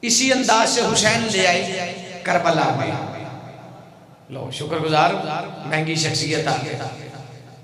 इसी अंदाज से हुसैन ले आए करबला में। लो शुक्रगुजार महंगी शख्सियत आ गई,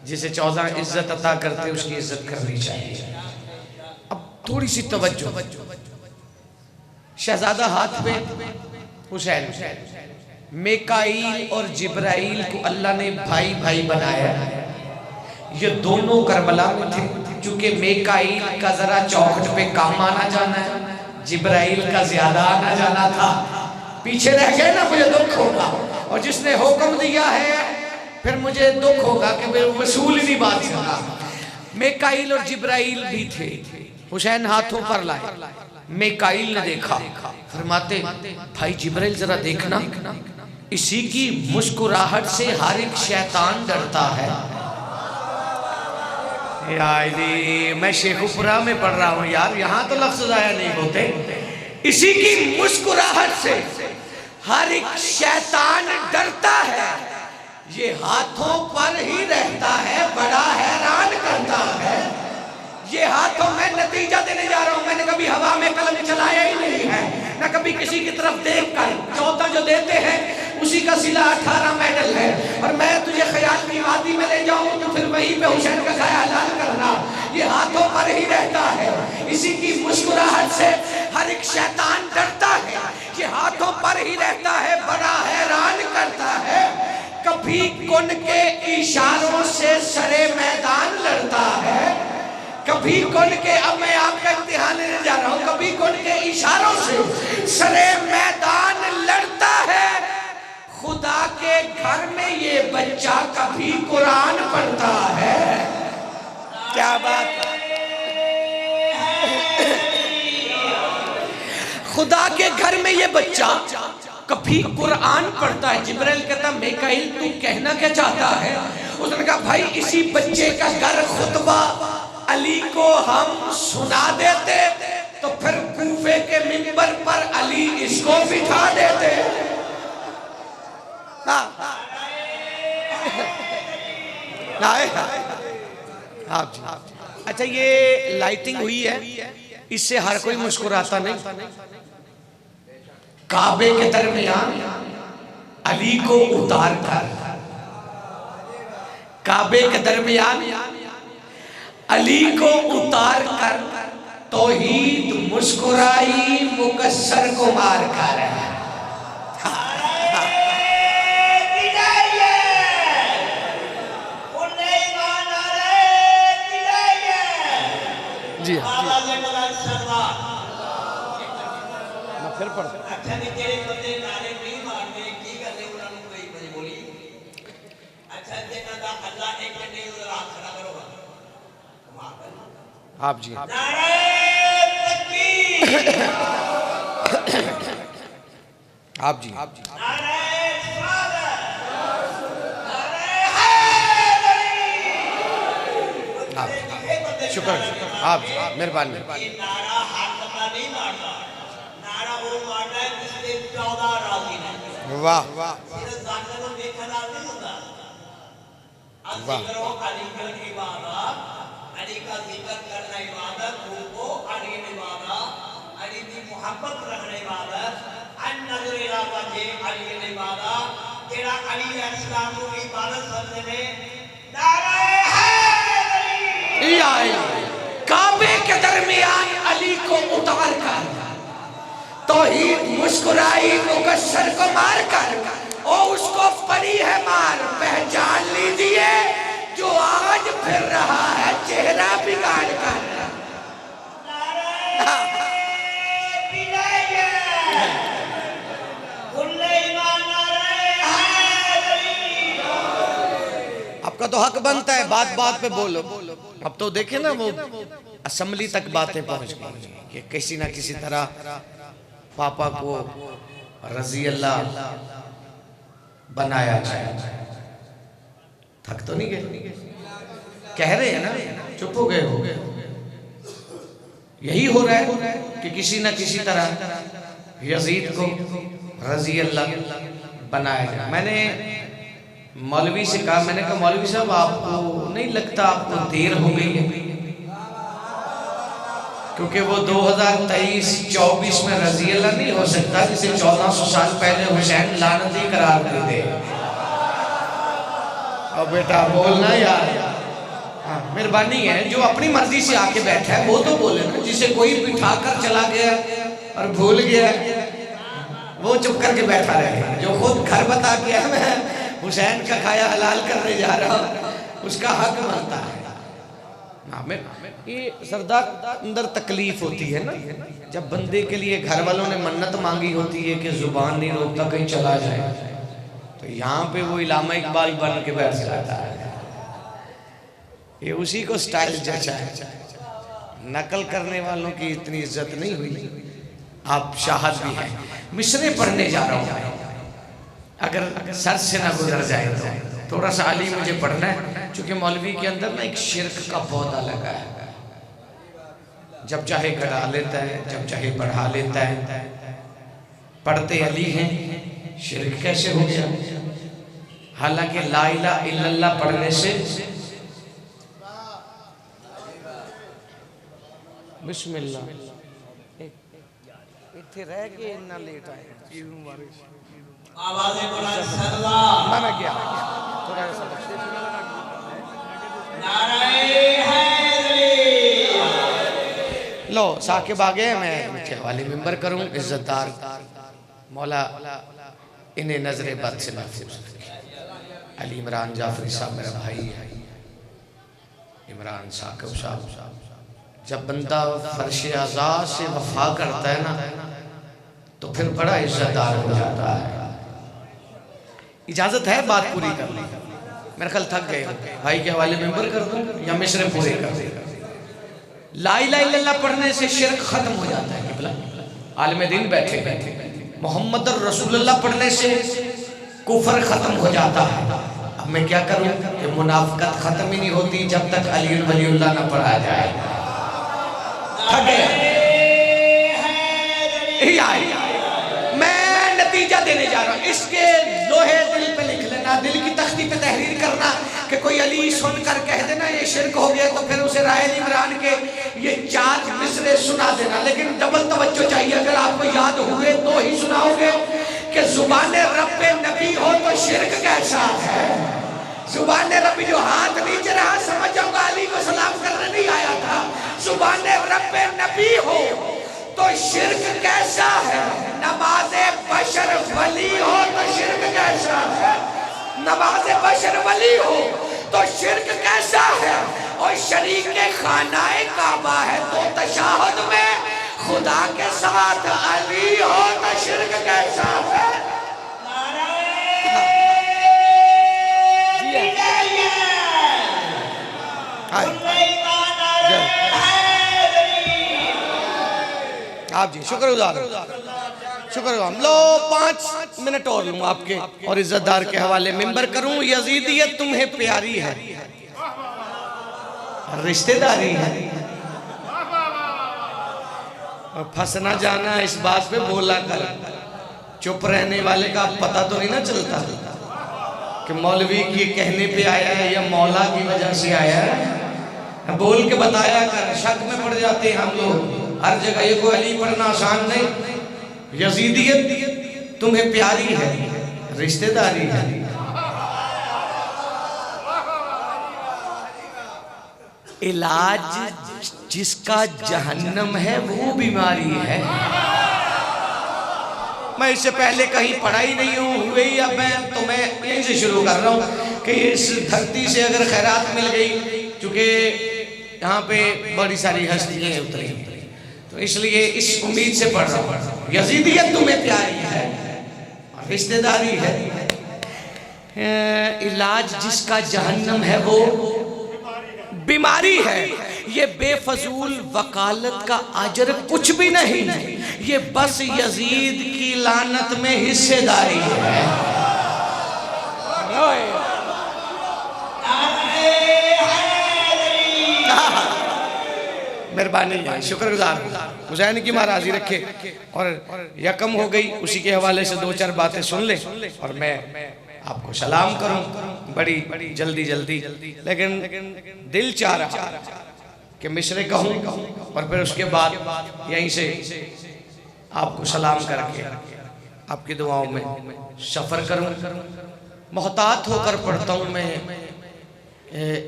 जिसे 14 इज्जत अता करते उसकी इज्जत करनी चाहिए। अब थोड़ी सी तवज्जो, शहजादा हाथ पे हुसैन, मेकाईल और जिब्राइल को अल्लाह ने भाई भाई बनाया। ये दोनों करबला में थे, क्योंकि मेकाईल का जरा चौखट पे काम आना जाना है, जिब्राइल का ज्यादा आना जाना था। पीछे रह गए ना, मुझे दुख होगा, और जिसने हुक्म दिया है फिर मुझे दुख होगा कि मैं वसूल नहीं बात सुना। मेकाईल और जिब्राइल भी थे, हुसैन हाथों पर लाए। मेकाईल ने देखा, फरमाते भाई जिब्राइल जरा देखना, इसी की मुस्कुराहट से हर एक शैतान डरता है। यार मैं शेखुपुरा में पढ़ रहा हूँ यार, यहाँ तो लफ्ज़ ज़ाया नहीं होते। इसी की मुस्कुराहट से हर एक शैतान डरता है, ये हाथों पर ही रहता है, बड़ा हैरान करता है। ये हाथों में नतीजा देने जा रहा हूँ, मैंने कभी हवा में कलम चलाया ही नहीं है, ना कभी किसी की तरफ देख कर। चौथा जो देते हैं उसी का सिला 18 मेडल है, और मैं तुझे ख्याल की वादी में ले जाऊं तो फिर वहीं पे हुसैन का ख्याल करना। ये हाथों पर ही रहता है, इसी की मुस्कुराहट से हर एक शैतान डरता है, ये हाथों पर ही रहता है, बड़ा हैरान करता है। कभी कुन के इशारों से सरे मैदान लड़ता है, कभी कुन के, अब मैं आपका इम्तिहान लेने जा रहा हूँ, कभी कुन के इशारों से सरे मैदान लड़ता है। खुदा के घर में ये बच्चा कभी कुरान पढ़ता है। क्या बात है, खुदा के घर में ये बच्चा कभी कुरान पढ़ता है। जिब्राइल कहता मेकाईल तू कहना क्या चाहता है? उसने कहा भाई इसी बच्चे का घर खुतबा अली को हम सुना देते तो फिर कूफे के मिंबर पर अली इसको बिठा देते। अच्छा ये लाइटिंग हुई है, इससे हर कोई मुस्कुराता नहीं। काबे के दरमियान अली को उतार कर, काबे के दरमियान अली को उतार कर तौहीद मुस्कुराई मुकस्सर को मार कर। जी हाँ, मैं फिर पढ़ आप जी आप जी शुक्र आप मेहरबानी। वाह वाह वाह, अली का जिक्र करना इबादत, रूह अली इबादत, अली की मोहब्बत रखना इबादत, अन नजर इला वजह अली इबादत, तेरा अली अलैहिस्सलाम को इबादत करने में नारे हैदरी। काबे के दरमियान अली को उतार कर तौहीद मुस्कुराई मुकस्सर को मार कर, और उसको पड़ी है मार। पहचान लीजिए जो आज फिर रहा है चेहरा बिगाड़ कर। आपका तो हक बनता है बात बात पे बोलो। अब तो देखे ना वो असेंबली तक बातें पहुंच गई कि किसी ना किसी तरह पापा को रजी अल्लाह बनाया जाए। थक तो नहीं गए? कह रहे हैं ना, चुप हो गए हो? यही हो रहा है कि किसी ना किसी तरह यजीद को रजी अल्लाह बनाया जाए। मैंने मौलवी से कहा, मैंने कहा मौलवी साहब आपको नहीं लगता आपको देर हो गई है? क्योंकि वो 2023-24 में रजी अल्लाह नहीं हो सकता जिसे 1400 साल पहले हुसैन लानती करार दे दे। और बेटा बोलना यार, हाँ मेहरबानी है, जो अपनी मर्जी से आके बैठा है वो तो बोले ना। जिसे कोई बिठा कर चला गया और भूल गया वो चुप करके बैठा रहे। जो खुद घर बता के मैं हुसैन का खाया हलाल करने जा रहा हूँ उसका हक बनता है। ये सरदार अंदर तकलीफ होती है ना, जब बंदे के लिए घर वालों ने मन्नत मांगी होती है कि जुबान नहीं रोकता कहीं चला जाए, तो यहाँ पे वो इलामा इकबाल बन के बैठ जाता है। ये उसी को स्टाइल जचा है। नकल करने वालों की इतनी इज्जत नहीं हुई। आप शाहद भी हैं, मिसरे पढ़ने जा रहा हूँ, अगर सर से ना गुजर जाए तो थोड़ा सा अली मुझे पढ़ना है, क्योंकि मौलवी के अंदर ना एक शिरक का पौधा लगा है। जब चाहे घटा लेता है, जब चाहे बढ़ा लेता है। पढ़ते अली हैं, शिरक कैसे हो गया? हालांकि ला इलाहा इल्लल्लाह पढ़ने से बिस्मिल्लाह इत्थे रह के इतना लेट आए आवाज़ें बुलंद सल्लल्लाहु मैं क्या थोड़ा सा नारे हैदरी। लो साकिब आ गए, मैं नीचे वाले मेंबर करूं। इज्जतदार मौला इन्हें नजरे बद से महफूज रखे। अली इमरान जाफरी साहब मेरा भाई है, इमरान साकिब साहब। जब बंदा फर्श आज़ाद से वफा करता है ना तो फिर बड़ा इज्जतदार हो जाता है। इजाजत है बात पूरी कर ली, मेरे ख्याल थक गए भाई के हवाले मेंबर कर दूं या मिसरे पूरे कर दूं। ला इलाहा इल्लल्लाह पढ़ने से शिरक खत्म हो जाता है। किबला आलिम दिन बैठे बैठे मोहम्मद रसूलुल्लाह पढ़ने से कुफर खत्म हो जाता है। अब मैं क्या करूं कि मुनाफिकत खत्म ही नहीं होती जब तक अली वलीउल्लाह ना पढ़ा जाए। थक गया मैं नतीजा देने जा रहा हूँ। इसके लोहे दिल पे लिख लेना, दिल की तख्ती पे तहरीर करना कि कोई अली सुनकर कह देना ये शिरक हो गया, तो फिर उसे राय इमरान के ये 4 मिसरे सुना देना। लेकिन डबल तवज्जो चाहिए, अगर आपको याद हुए तो ही सुनाओगे कि जुबान रब्बे नबी हो तो शिरक कैसा है। जुबान रब्बी जो हाथ नीचे रहा समझ जाऊंगा अली को सलाम करने नहीं आया था। जुबान रब्बे नबी हो तो शिरक कैसा है। नमाज़े बशर वली हो तो शिरक कैसा है। नमाज़े बशर वली हो तो शिरक कैसा है। और शरीके खानाए काबा है तो तशाहुद में खुदा के साथ अली हो तो शिरक कैसा है। आप जी शुक्रगुजार हम लो 5 मिनट और लूँ आपके और इज्जतदार के हवाले मेंबर करूं। यजीदियत तुम्हें प्यारी है, रिश्तेदारी है, और फंस ना जाना इस बात पे बोला कर। चुप रहने वाले का पता तो नहीं ना चलता कि मौलवी के कहने पे आया है या मौला की वजह से आया है। बोल के बताया कर, शक में पड़ जाते हैं हम लोग हर जगह। ये कोई अली पढ़ना आसान नहीं। यजीदियत तुम्हें प्यारी है, रिश्तेदारी है। इलाज जिसका जहन्नम है वो बीमारी है। मैं इससे पहले कहीं पढ़ाई नहीं हुई, अब मैं यहीं से शुरू कर रहा हूँ कि इस धरती से अगर खैरात मिल गई, चूँकि यहाँ पे बड़ी सारी हस्तियाँ उतरी, तो इसलिए इस उम्मीद से पढ़ रहा हूँ। यजीदियत तुम्हें प्यारी है, रिश्तेदारी है। इलाज जिसका जहन्नम है वो बीमारी है। ये बेफजूल वकालत का अजर कुछ भी नहीं, ये बस यजीद की लानत में हिस्सेदारी है। मेहरबानी है, शुक्रगुजार हुसैन की महाराजी रखे। और यकम हो गई, उसी के हवाले से 2-4 बातें सुन ले और मैं आपको सलाम करूं बड़ी जल्दी, लेकिन दिल चाह रहा कि मिसरे कहूँ और फिर उसके बाद यहीं से आपको सलाम करके आपकी दुआओं में सफ़र करूँ। मोहतात होकर पढ़ता हूँ मैं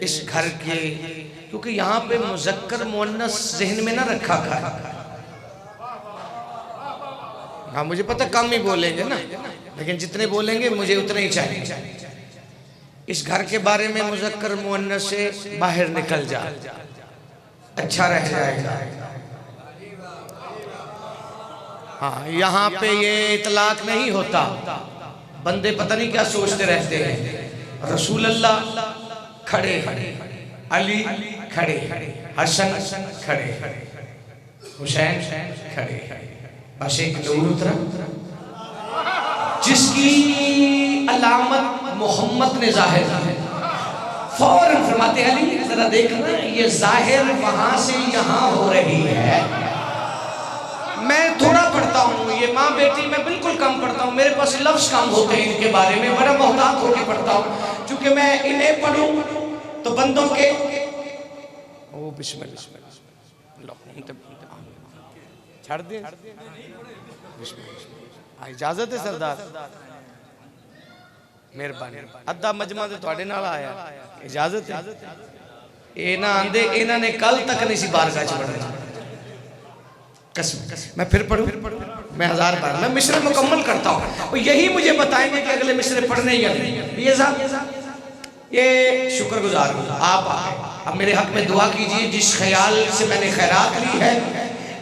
इस घर के, क्योंकि यहाँ पे मुज़क्कर मुअन्नस ज़हन में ना रखा कर। हाँ मुझे पता कम ही बोलेंगे ना, लेकिन जितने बोलेंगे मुझे उतने ही चाहिए। इस घर के बारे में मुज़क्कर मुअन्नस से बाहर निकल जा, अच्छा रह जाएगा। हाँ यहाँ पे ये इतलाक नहीं होता, बंदे पता नहीं क्या सोचते रहते हैं। रसूल अल्लाह खड़े, अली खड़े, हसन खड़े, हुसैन खड़े, बस एक नूर उतरा जिसकी अलामत मोहम्मद ने जाहिर की। फौरन फरमाते हैं अली जरा देखना, ये जाहिर वहां से यहाँ हो रही है। मैं थोड़ा पढ़ता हूँ, ये माँ बेटी मैं बिल्कुल कम पढ़ता हूँ, मेरे पास लफ्ज़ कम होते हैं इनके बारे में, बड़ा मोहतात होकर पढ़ता हूँ। क्योंकि मैं इन्हें पढ़ूँ तो बंदों के ओ बिस्मिल्लाह छड़ दे, इजाजत है सरदार, मेहरबानी। अद्धा मजमा तो तुहाडे नाल आया, इजाजत है। ये ना आंदे, इन्होंने कल तक नहीं सी बारगाह च पढ़ना। कसम मैं फिर पढ़ूं, मैं 1000 बार मैं मिसरे मुकम्मल करता हूँ। यही मुझे बताएंगे कि अगले मिसरे पढ़ने या नहीं। ये साहब ये शुक्रगुजार हूँ आप आए। अब मेरे हक में दुआ कीजिए, जिस ख्याल से मैंने खैरात ली है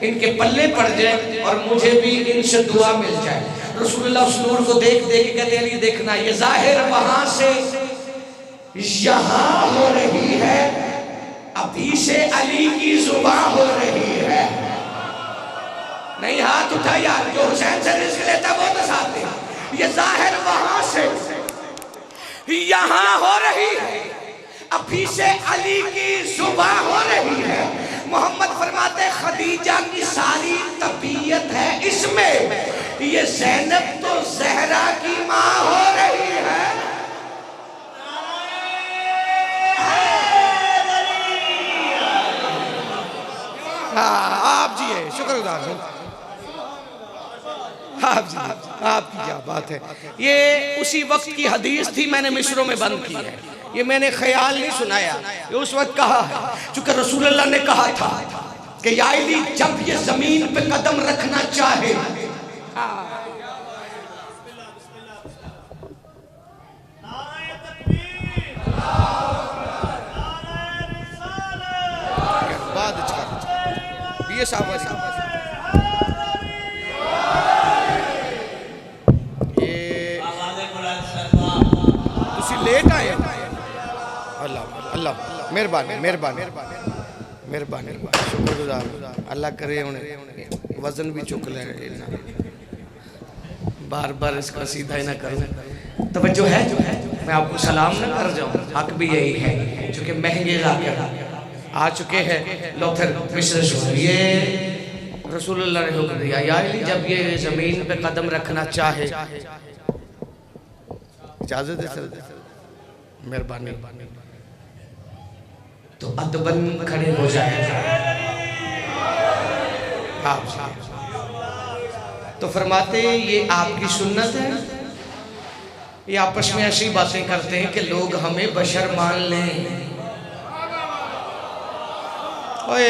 इनके पल्ले पड़ जाए और मुझे भी इनसे दुआ मिल जाए। रसूलुल्लाह उस नूर को देख देख के कहते हैं देखना, ये जाहिर वहां से यहाँ हो रही है, अभी से अली की जुबान हो रही है। नहीं हाथ उठा यार, जो हुसैन से रिस्क लेता वो तो साथ दे। ये जाहिर वहां से यहाँ हो रही है, अभी से अली की जुबान हो रही है। मोहम्मद फरमाते खदीजा की सारी तबीयत है इसमें, ये ज़ैनब तो ज़हरा की माँ हो रही है। हाँ आप जी है, शुक्रगुजार हूँ आप जी, आपकी क्या बात है। ये उसी वक्त की हदीस थी, मैंने मिस्रों में बंद की है। ये मैंने ख्याल नहीं सुनाया, ये उस वक्त कहा है। चूंकि रसूलुल्लाह ने कहा था कि या अली जब ये जमीन पे कदम रखना चाहे, ये साहब लेट आए। अल्लाह अल्लाह मेहरबानी मेहरबानी मेहरबानी, शुक्रगुजार। अल्लाह करे उन्हें वजन भी चुक ले, बार बार इसका सीधा ही ना करूँ। तवज्जो है, मैं आपको सलाम ना कर जाऊँ, हक भी यही है। चूँकि महंगे जाकर आ चुके हैं लो, फिर मिस्र सुनो। ये रसूलुल्लाह ने हुक्म दिया, या अली जब ये ज़मीन पे कदम रखना चाहे, इजाज़त है सर, मेहरबानी, तो अदबन खड़े हो जाएगा आप। तो फरमाते ये आपकी सुन्नत है। ये आपस में ऐसी बातें करते हैं कि लोग हमें बशर मान लें। ओए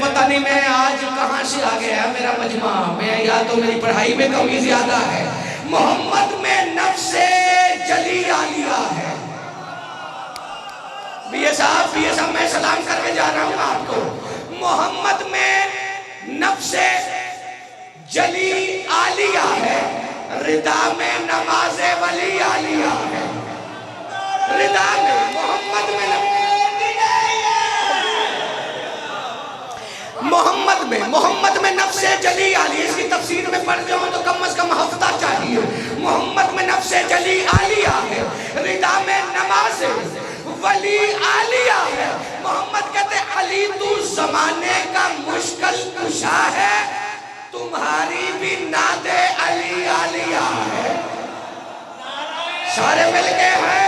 पता नहीं मैं आज कहाँ से आ गया मेरा मजमा में, या तो मेरी पढ़ाई में कमी ज्यादा है। मोहम्मद में नफ्से जली आलिया है। बीए साहब मैं सलाम करके जा रहा हूँ आपको। मोहम्मद में नफ्से जली आलिया है, रिदा में नमाज़े वली आलिया है। रिदा में मोहम्मद में नफ्से जली आलिया, इसकी तफसीर में पढ़ जाऊँ तो कम से कम हफ्ता चाहिए। मोहम्मद में नफ्से जली आलिया है, रिदा में नमाज़े वली आलिया है। मोहम्मद कहते अली तू जमाने का मुश्किल कुशा है, तुम्हारी भी नादे अली आलिया है। सारे मिल गए हैं।